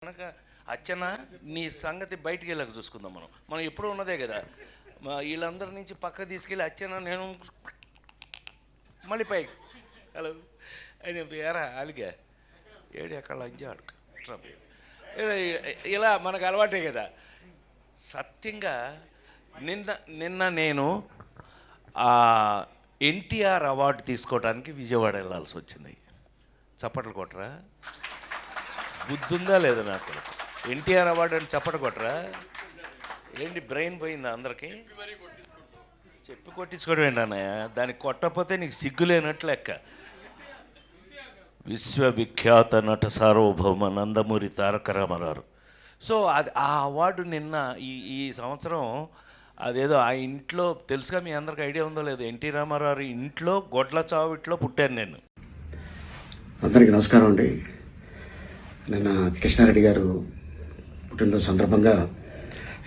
కనుక అచ్చన నీ సంగతి బయటికి వెళ్ళక చూసుకుందాం. మనం ఎప్పుడూ ఉన్నదే కదా. వీళ్ళందరి నుంచి పక్క తీసుకెళ్ళి అచ్చన నేను మళ్ళీ పైకి హలో అని ఎరా అలిగా ఏడు ఎక్కడ లంజా అడుగు ఇలా మనకు అలవాటే కదా. సత్యంగా నిన్న నేను ఎన్టీఆర్ అవార్డు తీసుకోవడానికి విజయవాడ వెళ్ళాల్సి వచ్చింది. చప్పట్లు కొట్టరా? బుద్ధుందా లేదా నాకు? ఎన్టీఆర్ అవార్డు అని చప్పట కొట్టరా? ఏంటి బ్రెయిన్ పోయిందా అందరికీ? చెప్పి కొట్టించుకోవడం ఏంటన్నయ్య? దానికి కొట్టకపోతే నీకు సిగ్గులేనట్లు లెక్క. విశ్వవిఖ్యాత నట సార్వభౌమ నందమూరి తారక రామారావు. సో అది ఆ అవార్డు నిన్న ఈ సంవత్సరం అదేదో ఆ ఇంట్లో తెలుసుగా, మీ అందరికి ఐడియా ఉందో లేదో, ఎన్టీ రామారావు ఇంట్లో గొడ్ల చావిట్లో పుట్టాను నేను. అందరికీ నమస్కారం అండి. నిన్న కృష్ణారెడ్డి గారు పుట్టినరోజు సందర్భంగా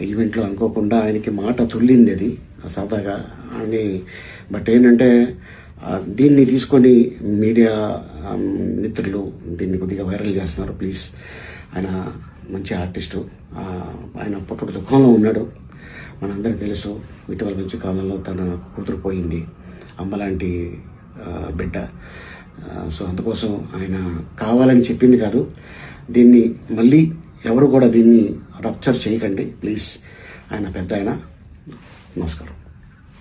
ఈవెంట్లో అనుకోకుండా ఆయనకి మాట తుల్లింది అది సరదాగా అని. బట్ ఏంటంటే దీన్ని తీసుకొని మీడియా మిత్రులు దీన్ని కొద్దిగా వైరల్ చేస్తున్నారు. ప్లీజ్, ఆయన మంచి ఆర్టిస్టు, ఆయన పుట్టుక దుఃఖంలో ఉన్నాడు, మనందరికీ తెలుసు. ఇటీవల మంచి కాలంలో తన కూతురు పోయింది, అమ్మలాంటి బిడ్డ. సో అందుకోసం ఆయన కావాలని చెప్పింది కాదు. దీన్ని మళ్ళీ ఎవరు కూడా దీన్ని రప్చర్ చేయకండి ప్లీజ్. ఆయన పెద్ద ఆయన. నమస్కారం.